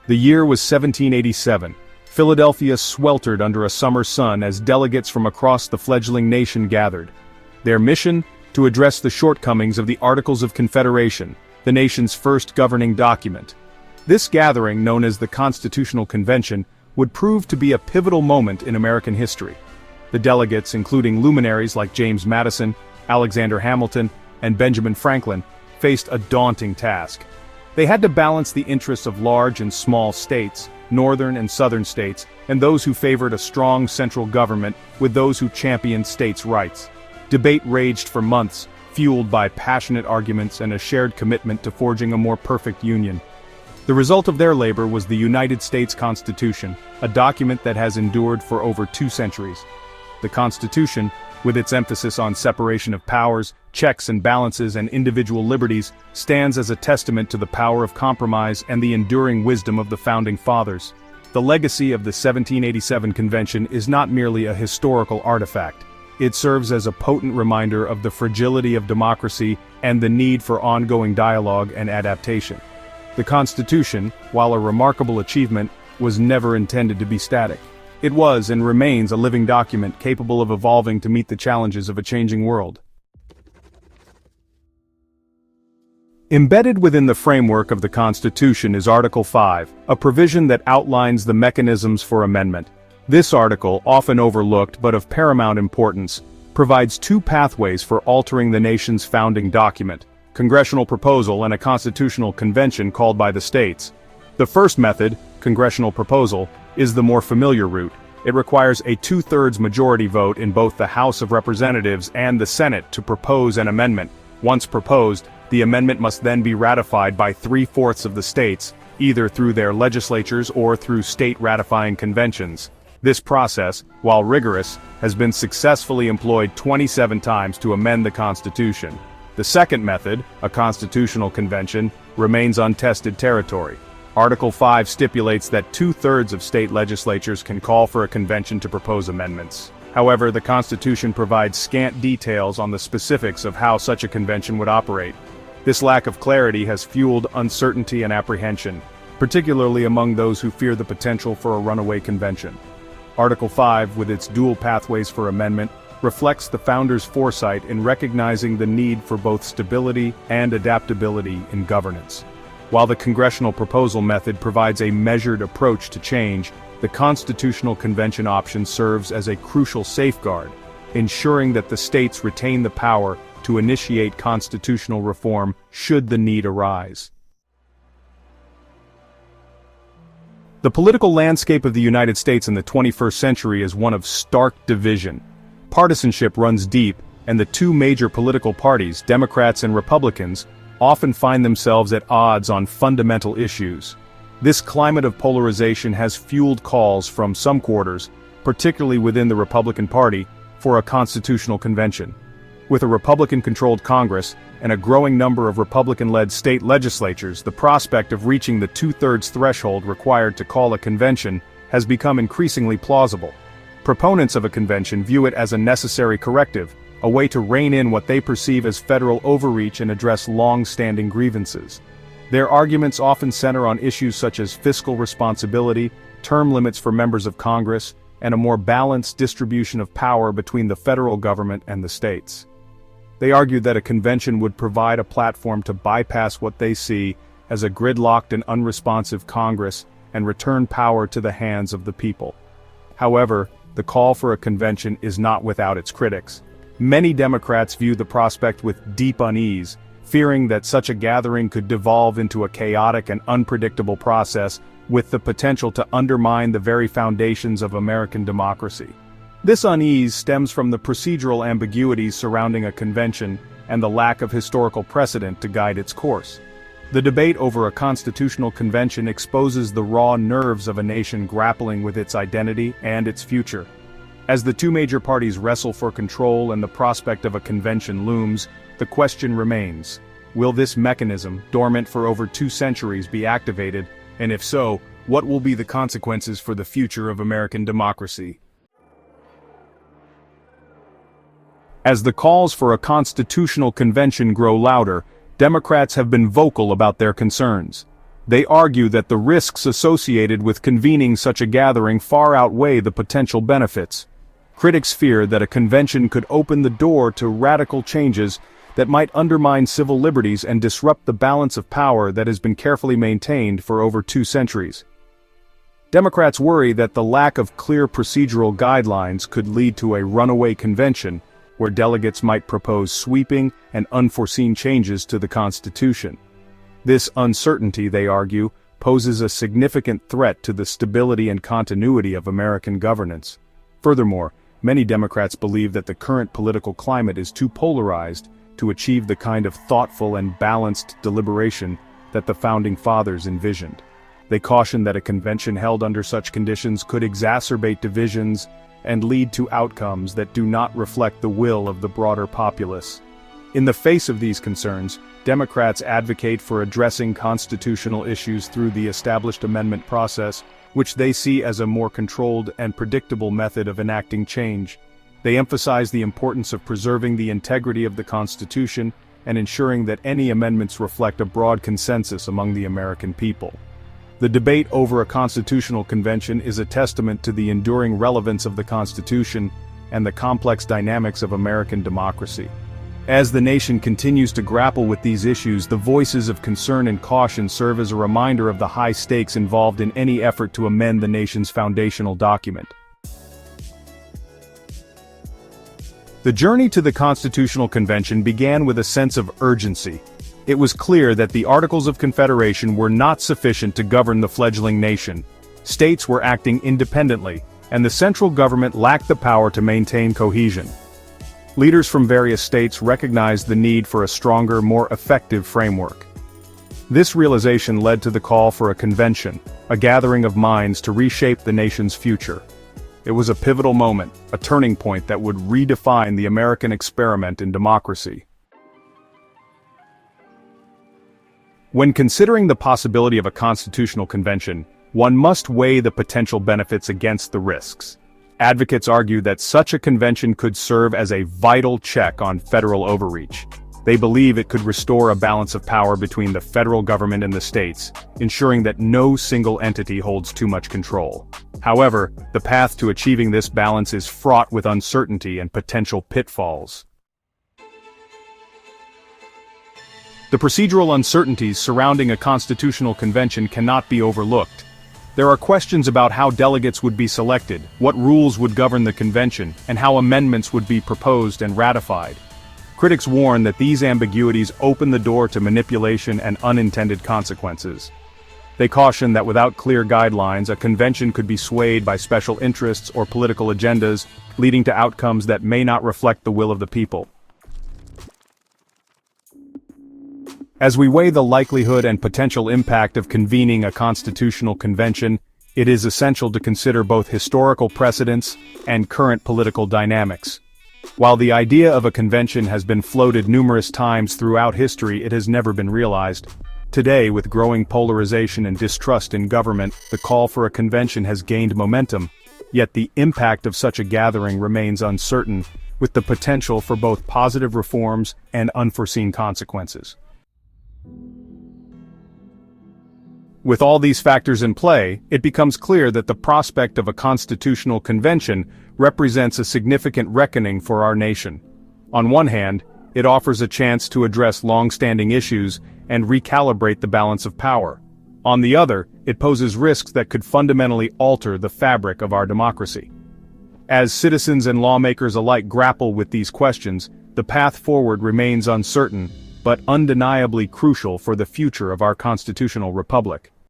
The year was 1787. Philadelphia sweltered under a summer sun as delegates from across the fledgling nation gathered. Their mission? To address the shortcomings of the Articles of Confederation, the nation's first governing document. This gathering, known as the Constitutional Convention, would prove to be a pivotal moment in American history. The delegates, including luminaries like James Madison, Alexander Hamilton, and Benjamin Franklin, faced a daunting task. They had to balance the interests of large and small states, northern and southern states, and those who favored a strong central government with those who championed states' rights. Debate raged for months, fueled by passionate arguments and a shared commitment to forging a more perfect union. The result of their labor was the United States Constitution, a document that has endured for over 2 centuries. The Constitution, with its emphasis on separation of powers, checks and balances and individual liberties, stands as a testament to the power of compromise and the enduring wisdom of the Founding Fathers. The legacy of the 1787 Convention is not merely a historical artifact. It serves as a potent reminder of the fragility of democracy and the need for ongoing dialogue and adaptation. The Constitution, while a remarkable achievement, was never intended to be static. It was and remains a living document capable of evolving to meet the challenges of a changing world. Embedded within the framework of the Constitution is Article 5, a provision that outlines the mechanisms for amendment. This article, often overlooked but of paramount importance, provides 2 pathways for altering the nation's founding document: congressional proposal and a constitutional convention called by the states. The first method, congressional proposal, is the more familiar route. It requires a 2/3 majority vote in both the House of Representatives and the Senate to propose an amendment. Once proposed, the amendment must then be ratified by 3/4 of the states, either through their legislatures or through state ratifying conventions. This process, while rigorous, has been successfully employed 27 times to amend the Constitution. The second method, a constitutional convention, remains untested territory. Article 5 stipulates that 2/3 of state legislatures can call for a convention to propose amendments. However, the Constitution provides scant details on the specifics of how such a convention would operate. This lack of clarity has fueled uncertainty and apprehension, particularly among those who fear the potential for a runaway convention. Article 5, with its dual pathways for amendment, reflects the founders' foresight in recognizing the need for both stability and adaptability in governance. While the congressional proposal method provides a measured approach to change, the Constitutional Convention option serves as a crucial safeguard, ensuring that the states retain the power to initiate constitutional reform should the need arise. The political landscape of the United States in the 21st century is one of stark division. Partisanship runs deep, and the 2 major political parties, Democrats and Republicans, often find themselves at odds on fundamental issues. This climate of polarization has fueled calls from some quarters, particularly within the Republican Party, for a constitutional convention. With a Republican-controlled Congress and a growing number of Republican-led state legislatures, the prospect of reaching the 2/3 threshold required to call a convention has become increasingly plausible. Proponents of a convention view it as a necessary corrective, a way to rein in what they perceive as federal overreach and address long-standing grievances. Their arguments often center on issues such as fiscal responsibility, term limits for members of Congress, and a more balanced distribution of power between the federal government and the states. They argue that a convention would provide a platform to bypass what they see as a gridlocked and unresponsive Congress and return power to the hands of the people. However, the call for a convention is not without its critics. Many Democrats view the prospect with deep unease, fearing that such a gathering could devolve into a chaotic and unpredictable process with the potential to undermine the very foundations of American democracy. This unease stems from the procedural ambiguities surrounding a convention and the lack of historical precedent to guide its course. The debate over a constitutional convention exposes the raw nerves of a nation grappling with its identity and its future. As the 2 major parties wrestle for control and the prospect of a convention looms, the question remains: will this mechanism, dormant for over 2 centuries, be activated, and if so, what will be the consequences for the future of American democracy? As the calls for a constitutional convention grow louder, Democrats have been vocal about their concerns. They argue that the risks associated with convening such a gathering far outweigh the potential benefits. Critics fear that a convention could open the door to radical changes that might undermine civil liberties and disrupt the balance of power that has been carefully maintained for over 2 centuries. Democrats worry that the lack of clear procedural guidelines could lead to a runaway convention, where delegates might propose sweeping and unforeseen changes to the Constitution. This uncertainty, they argue, poses a significant threat to the stability and continuity of American governance. Furthermore, many Democrats believe that the current political climate is too polarized to achieve the kind of thoughtful and balanced deliberation that the Founding Fathers envisioned. They caution that a convention held under such conditions could exacerbate divisions and lead to outcomes that do not reflect the will of the broader populace. In the face of these concerns, Democrats advocate for addressing constitutional issues through the established amendment process, which they see as a more controlled and predictable method of enacting change. They emphasize the importance of preserving the integrity of the Constitution and ensuring that any amendments reflect a broad consensus among the American people. The debate over a constitutional convention is a testament to the enduring relevance of the Constitution and the complex dynamics of American democracy. As the nation continues to grapple with these issues, the voices of concern and caution serve as a reminder of the high stakes involved in any effort to amend the nation's foundational document. The journey to the Constitutional Convention began with a sense of urgency. It was clear that the Articles of Confederation were not sufficient to govern the fledgling nation. States were acting independently, and the central government lacked the power to maintain cohesion. Leaders from various states recognized the need for a stronger, more effective framework. This realization led to the call for a convention, a gathering of minds to reshape the nation's future. It was a pivotal moment, a turning point that would redefine the American experiment in democracy. When considering the possibility of a constitutional convention, one must weigh the potential benefits against the risks. Advocates argue that such a convention could serve as a vital check on federal overreach. They believe it could restore a balance of power between the federal government and the states, ensuring that no single entity holds too much control. However, the path to achieving this balance is fraught with uncertainty and potential pitfalls. The procedural uncertainties surrounding a constitutional convention cannot be overlooked. There are questions about how delegates would be selected, what rules would govern the convention, and how amendments would be proposed and ratified. Critics warn that these ambiguities open the door to manipulation and unintended consequences. They caution that without clear guidelines, a convention could be swayed by special interests or political agendas, leading to outcomes that may not reflect the will of the people. As we weigh the likelihood and potential impact of convening a constitutional convention, it is essential to consider both historical precedents and current political dynamics. While the idea of a convention has been floated numerous times throughout history, it has never been realized. Today, with growing polarization and distrust in government, the call for a convention has gained momentum, yet the impact of such a gathering remains uncertain, with the potential for both positive reforms and unforeseen consequences. With all these factors in play, it becomes clear that the prospect of a constitutional convention represents a significant reckoning for our nation. On one hand, it offers a chance to address long-standing issues and recalibrate the balance of power. On the other, it poses risks that could fundamentally alter the fabric of our democracy. As citizens and lawmakers alike grapple with these questions, the path forward remains uncertain, but undeniably crucial for the future of our constitutional republic.